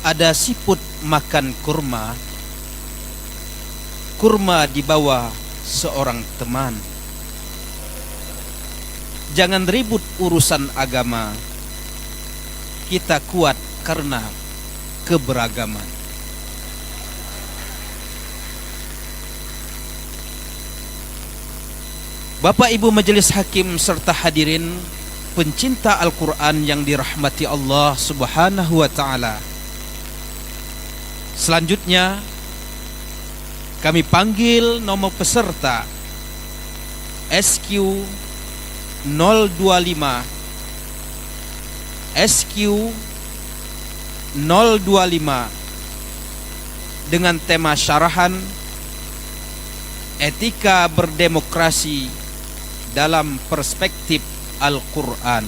ada siput makan kurma, kurma dibawa seorang teman. Jangan ribut urusan agama, kita kuat karena keberagaman. Bapak Ibu Majelis Hakim serta hadirin pencinta Al-Quran yang dirahmati Allah Subhanahu wa Ta'ala, selanjutnya kami panggil nomor peserta SQ 025 SQ 025 dengan tema syarahan etika berdemokrasi dalam perspektif Al-Quran.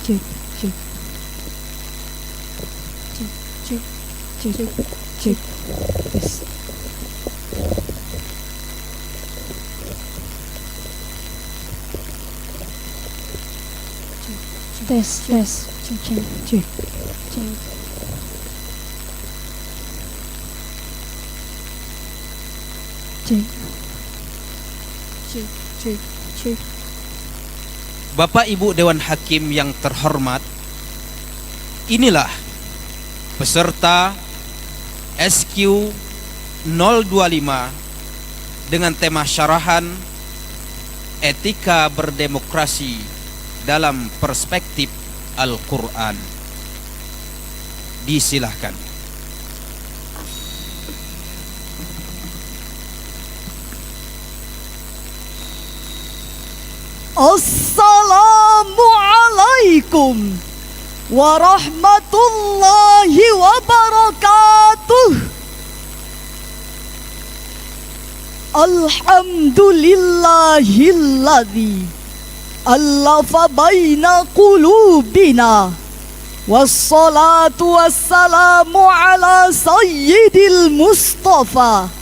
Cek. Tes. Cek. Bapak Ibu Dewan Hakim yang terhormat, inilah peserta SQ 025 dengan tema syarahan etika berdemokrasi dalam perspektif Al-Quran. Disilahkan. Assalamualaikum warahmatullahi wabarakatuh. Alhamdulillahilladzi allafa baina qulubina, wassalatu wassalamu ala sayyidil Mustafa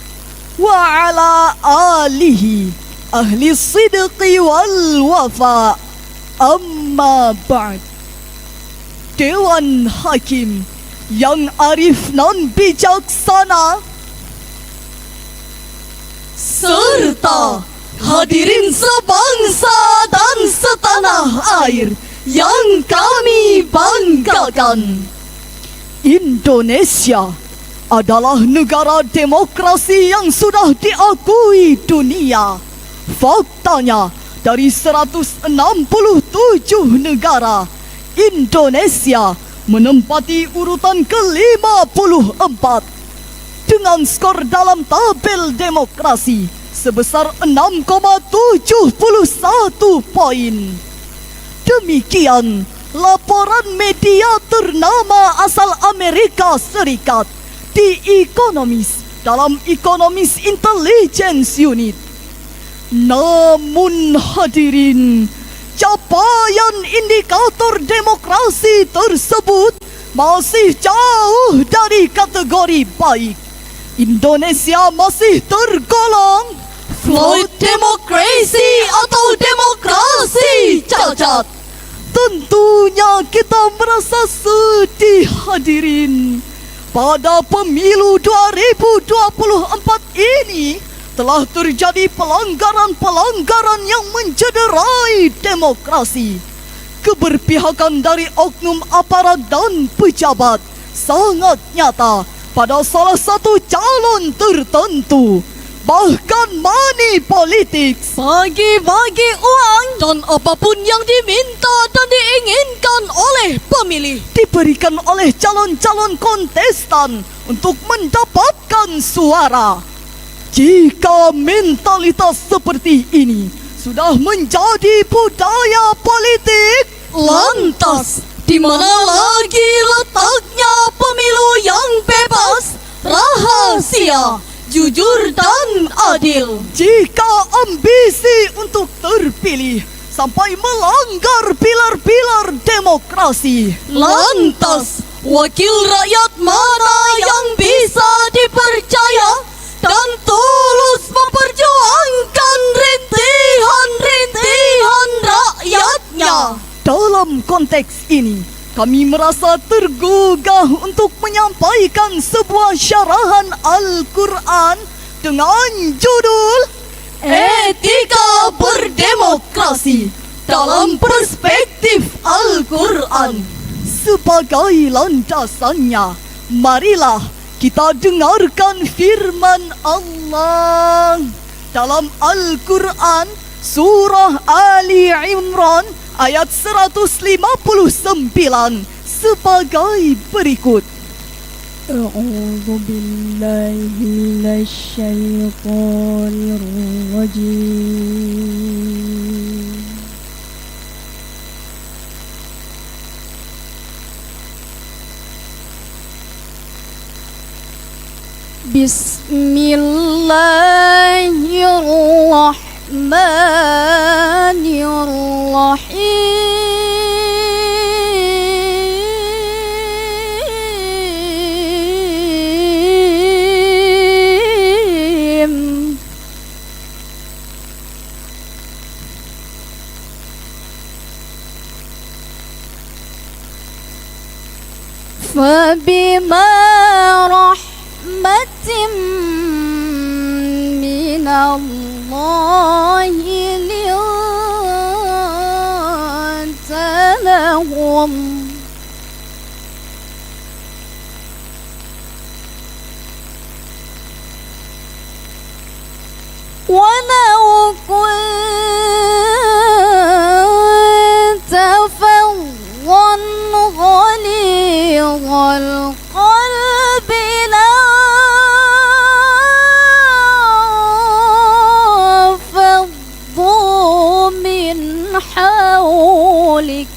wa ala alihi ahli sidqi wal wafa. Amma ba'd. Dewan Hakim yang arif dan bijaksana serta hadirin sebangsa dan setanah air yang kami banggakan, Indonesia adalah negara demokrasi yang sudah diakui dunia. Faktanya, dari 167 negara, Indonesia menempati urutan ke-54 dengan skor dalam tabel demokrasi sebesar 6,71 poin. Demikian laporan media ternama asal Amerika Serikat, The Economist, dalam Economist Intelligence Unit. Namun hadirin, capaian indikator demokrasi tersebut masih jauh dari kategori baik. Indonesia masih tergolong float democracy atau demokrasi cacat. Tentunya kita merasa sedih hadirin. Pada pemilu 2024 ini telah terjadi pelanggaran-pelanggaran yang mencederai demokrasi. Keberpihakan dari oknum aparat dan pejabat sangat nyata pada salah satu calon tertentu. Bahkan money politik, bagi-bagi uang, dan apapun yang diminta dan diinginkan oleh pemilih diberikan oleh calon-calon kontestan untuk mendapatkan suara. Jika mentalitas seperti ini sudah menjadi budaya politik, lantas di mana lagi letaknya pemilu yang bebas, rahasia, jujur dan adil? Jika ambisi untuk terpilih sampai melanggar pilar-pilar demokrasi, lantas wakil rakyat mana yang bisa dipercaya dan tulus memperjuangkan rintihan-rintihan rakyatnya? Dalam konteks ini, kami merasa tergugah untuk menyampaikan sebuah syarahan Al-Quran dengan judul Etika Berdemokrasi dalam Perspektif Al-Quran. Sebagai landasannya, marilah kita dengarkan firman Allah dalam Al-Quran Surah Ali Imran ayat 159 sebagai berikut. A'udzu billahi minasyaitonir rajim. Bismillahirrahmanirrahim. Fabima rahmatin minallahi linta lahum walau kunta faddan ghalidhal qalbi lanfaddu min hawlik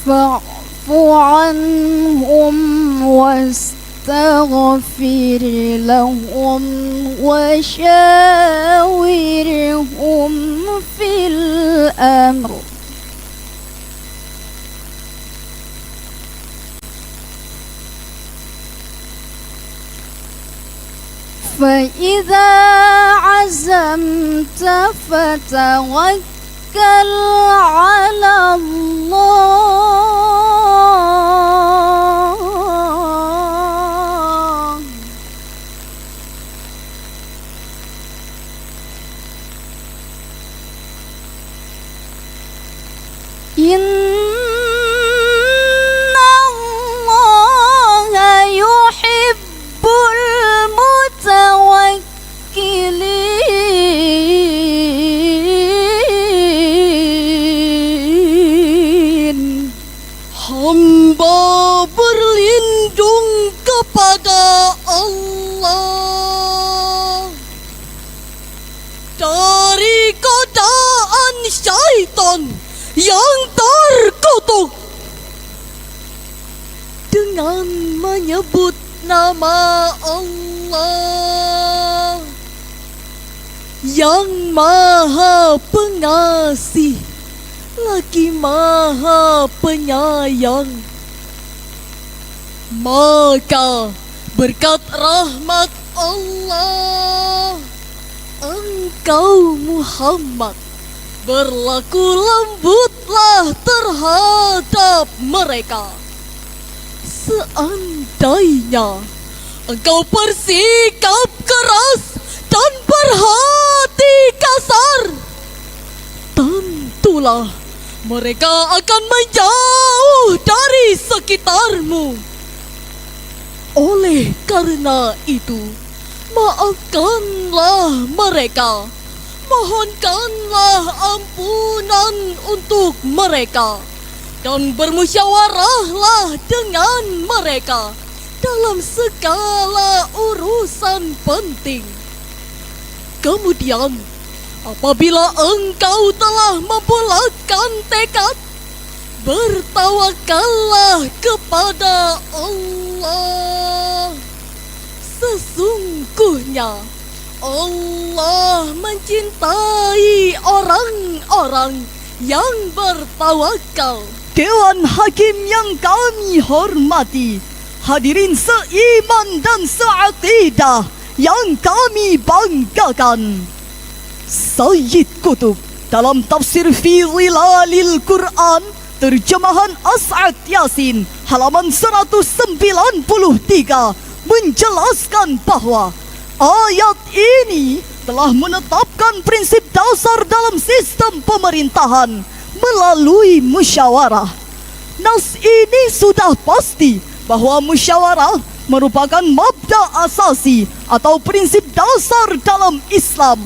fa'fu anhum wastaghfir lahum وشاورهم في الأمر فإذا عزمت فتوكل على الله Inna Allaha yuhibbul mutawakkilin. Hamba berlindung kepada Allah dari godaan syaitan yang terkutuk dengan menyebut nama Allah yang Maha Pengasih lagi Maha Penyayang. Maka berkat rahmat Allah, engkau Muhammad berlaku lembutlah terhadap mereka. Seandainya engkau bersikap keras dan berhati kasar, tentulah mereka akan menjauh dari sekitarmu. Oleh karena itu, maafkanlah mereka, mohonkanlah ampunan untuk mereka, dan bermusyawarahlah dengan mereka dalam segala urusan penting. Kemudian, apabila engkau telah membulatkan tekad, bertawakallah kepada Allah. Sesungguhnya Allah mencintai orang-orang yang bertawakal. Dewan Hakim yang kami hormati, hadirin seiman dan seaqidah yang kami banggakan, Sayyid Qutb dalam tafsir Fi Zilalil Quran terjemahan As'ad Yasin halaman 193 menjelaskan bahwa ayat ini telah menetapkan prinsip dasar dalam sistem pemerintahan melalui musyawarah. Nas ini sudah pasti bahwa musyawarah merupakan mabda asasi atau prinsip dasar dalam Islam.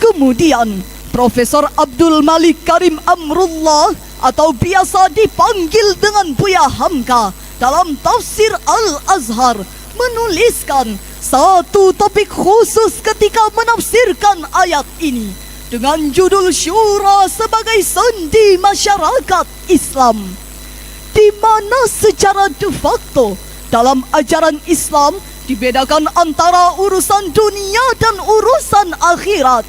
Kemudian, Profesor Abdul Malik Karim Amrullah atau biasa dipanggil dengan Buya Hamka dalam tafsir Al-Azhar menuliskan satu topik khusus ketika menafsirkan ayat ini dengan judul Syura sebagai sendi masyarakat Islam, di mana secara de facto dalam ajaran Islam dibedakan antara urusan dunia dan urusan akhirat.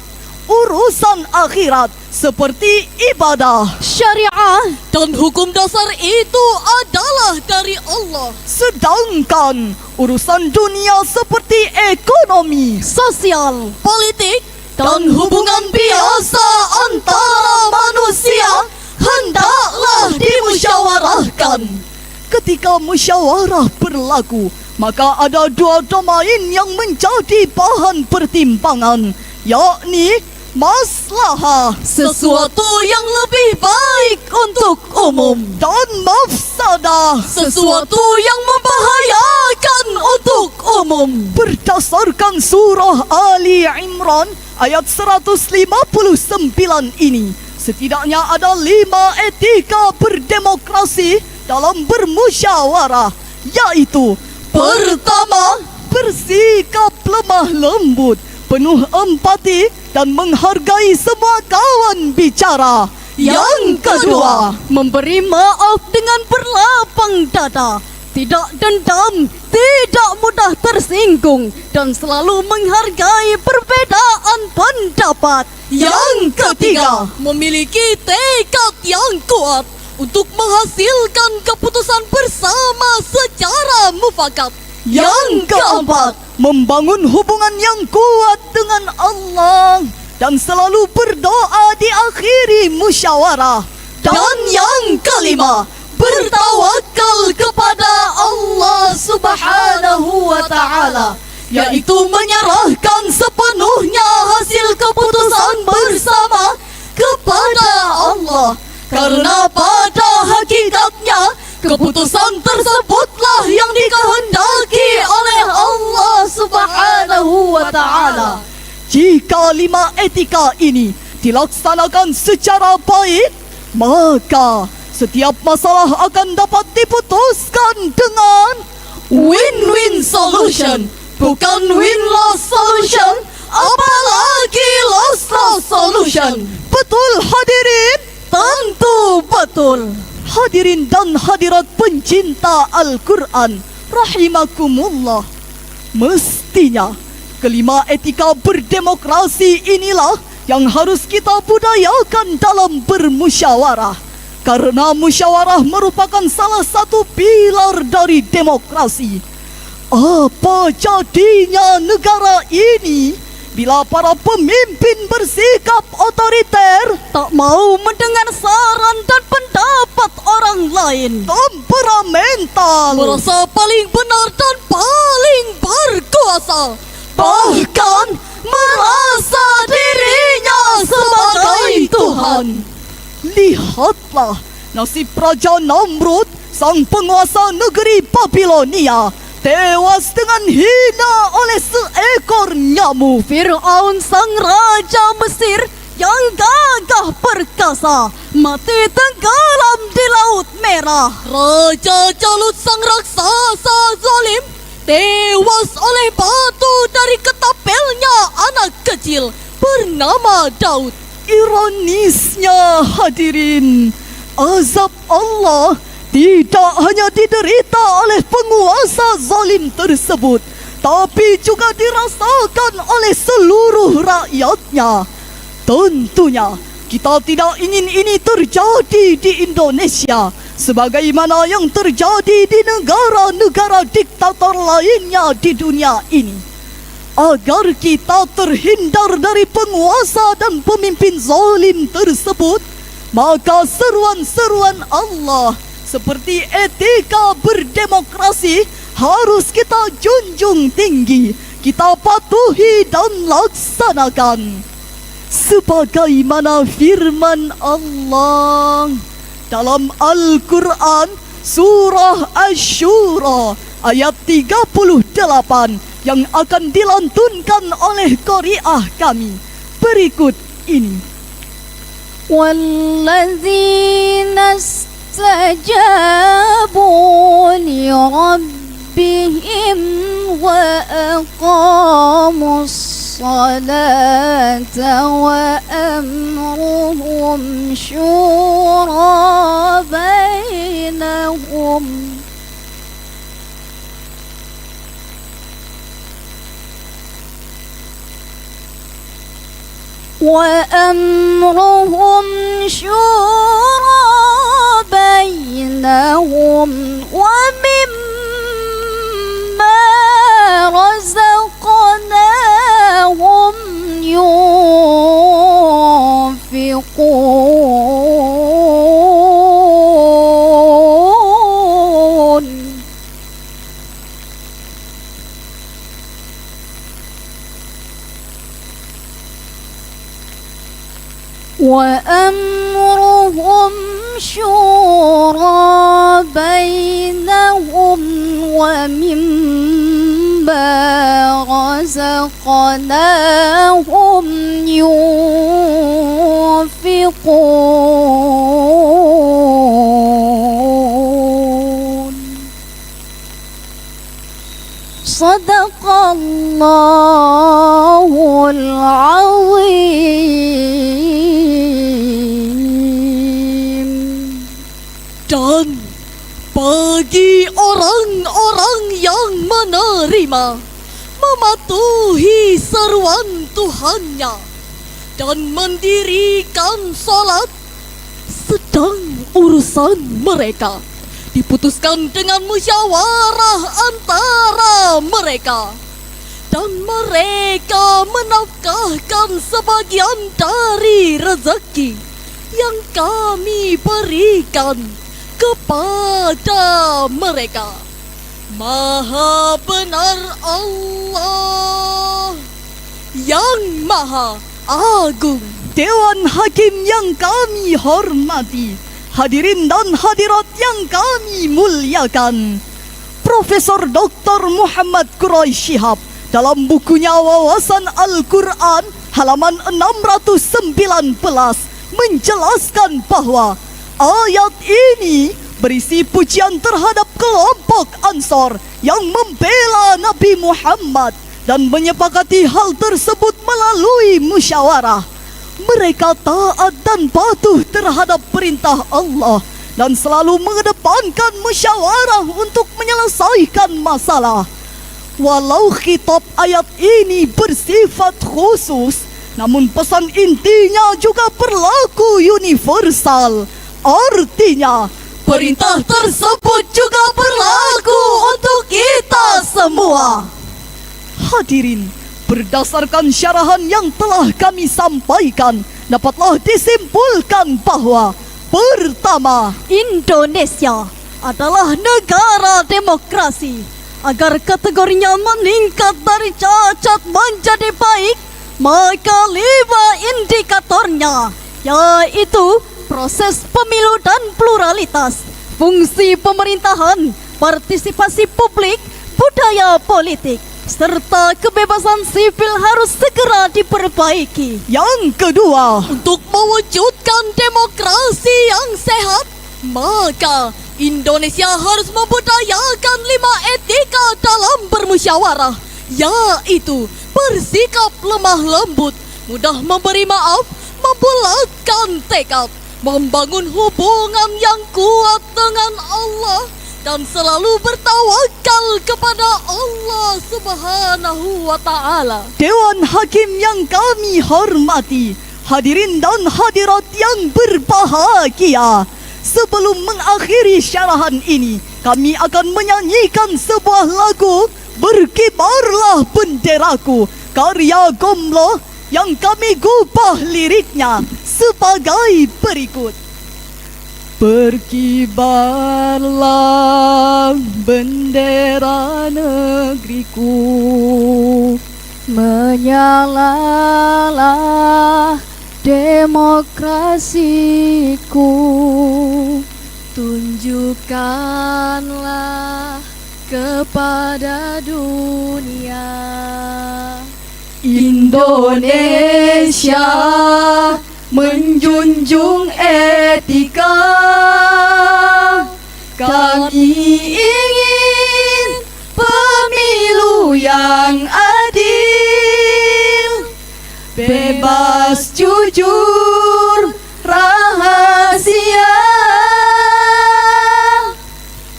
Urusan akhirat seperti ibadah, Syariah dan hukum dasar itu adalah dari Allah. sedangkan urusan dunia seperti ekonomi, Sosial, politik, dan hubungan biasa antara manusia hendaklah dimusyawarahkan. Ketika musyawarah berlaku, maka ada dua domain yang menjadi bahan pertimbangan, yakni maslahah sesuatu yang lebih baik untuk umum, dan mafsadah sesuatu yang membahayakan untuk umum. berdasarkan surah Ali Imran ayat 159 ini. Setidaknya ada 5 etika berdemokrasi dalam bermusyawarah, yaitu pertama, bersikap lemah lembut, penuh empati dan menghargai semua kawan bicara. Yang kedua, memberi maaf dengan berlapang dada, tidak dendam, tidak mudah tersinggung, dan selalu menghargai perbedaan pendapat. Yang ketiga, memiliki tekad yang kuat untuk menghasilkan keputusan bersama secara mufakat. yang keempat, membangun hubungan yang kuat dengan Allah dan selalu berdoa diakhiri musyawarah. Dan yang kelima, bertawakal kepada Allah Subhanahu wa Ta'ala, yaitu menyerahkan sepenuhnya hasil keputusan bersama kepada Allah, karena pada hakikatnya keputusan tersebutlah yang dikehendaki oleh Allah Subhanahu wa Ta'ala. Jika 5 etika ini dilaksanakan secara baik, maka setiap masalah akan dapat diputuskan dengan win-win solution, bukan win-loss solution, apalagi loss-loss solution. Betul hadirin? Tentu betul. Hadirin dan hadirat pencinta Al-Quran rahimakumullah, mestinya kelima etika berdemokrasi inilah yang harus kita budayakan dalam bermusyawarah, karena musyawarah merupakan salah satu pilar dari demokrasi. Apa jadinya negara ini bila para pemimpin bersikap otoriter, Tak mau mendengar saran dan pendapat orang lain, temperamental, merasa paling benar dan paling berkuasa, bahkan merasa dirinya sebagai Tuhan. Lihatlah nasib Raja Namrud, sang penguasa negeri Babilonia, tewas dengan hina oleh seekor nyamuk. Fir'aun sang raja Mesir yang gagah perkasa mati tenggelam di Laut Merah. Raja Jalut sang raksasa zalim tewas oleh batu dari ketapelnya anak kecil bernama Daud. Ironisnya hadirin, azab Allah tidak hanya diderita oleh penguasa zalim tersebut, tapi juga dirasakan oleh seluruh rakyatnya. Tentunya kita tidak ingin ini terjadi di Indonesia, sebagaimana yang terjadi di negara-negara diktator lainnya di dunia ini. Agar kita terhindar dari penguasa dan pemimpin zalim tersebut, maka seruan-seruan Allah seperti etika berdemokrasi harus kita junjung tinggi, kita patuhi dan laksanakan. Sebagaimana firman Allah dalam Al-Quran Surah Asy-Syura ayat 38 yang akan dilantunkan oleh qari'ah kami berikut ini. Wallazina istajabu li rabbihim wa aqamus salata wa amruhum syura bainahum وأمرهم شورى بينهم ومما رزقناهم ينفقون. وأمرهم شورى بينهم ومما رزقناهم ينفقون. صدق الله العظيم. Dan bagi orang-orang yang menerima, mematuhi seruan Tuhannya dan mendirikan salat, sedang urusan mereka diputuskan dengan musyawarah antara mereka, dan mereka menafkahkan sebagian dari rezeki yang kami berikan kepada mereka. Maha benar Allah yang Maha Agung. Dewan Hakim yang kami hormati, hadirin dan hadirat yang kami muliakan, Profesor Dr. Muhammad Quraisy Shihab dalam bukunya Wawasan Al-Quran halaman 619 menjelaskan bahwa ayat ini berisi pujian terhadap kelompok Ansor yang membela Nabi Muhammad dan menyepakati hal tersebut melalui musyawarah. Mereka taat dan patuh terhadap perintah Allah dan selalu mengedepankan musyawarah untuk menyelesaikan masalah. Walau khitab ayat ini bersifat khusus, namun pesan intinya juga berlaku universal. Artinya, perintah tersebut juga berlaku untuk kita semua. Hadirin, berdasarkan syarahan yang telah kami sampaikan, dapatlah disimpulkan bahwa pertama, Indonesia adalah negara demokrasi. Agar kategorinya meningkat dari cacat menjadi baik, maka 5 indikatornya, yaitu proses pemilu dan pluralitas, fungsi pemerintahan, partisipasi publik, budaya politik, serta kebebasan sipil harus segera diperbaiki. Yang kedua, Untuk mewujudkan demokrasi yang sehat, maka Indonesia harus membudayakan 5 etika dalam bermusyawarah, yaitu bersikap lemah lembut, mudah memberi maaf, membulatkan tekad, membangun hubungan yang kuat dengan Allah, dan selalu bertawakal kepada Allah Subhanahu wa Ta'ala. Dewan Hakim yang kami hormati, hadirin dan hadirat yang berbahagia, sebelum mengakhiri syarahan ini, kami akan menyanyikan sebuah lagu Berkibarlah Benderaku, karya Gomlo, yang kami gubah liriknya sebagai berikut. Berkibarlah bendera negeriku, menyalalah demokrasiku, Tunjukkanlah kepada dunia Indonesia menjunjung etika. Kami ingin pemilu yang adil, bebas, jujur, rahasia.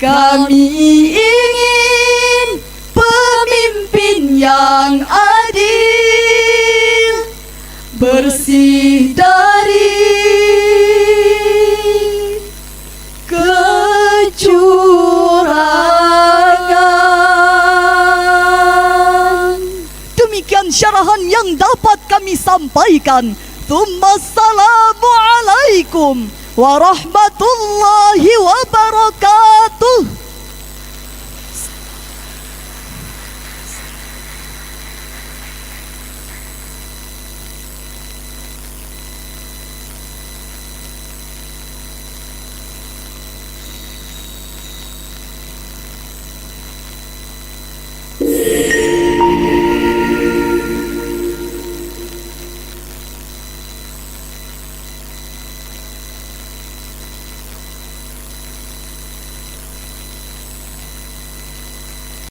Kami ingin pemimpin yang adil, bersih dari kecurangan. Demikian syarahan yang dapat kami sampaikan. Assalamualaikum warahmatullahi wabarakatuh.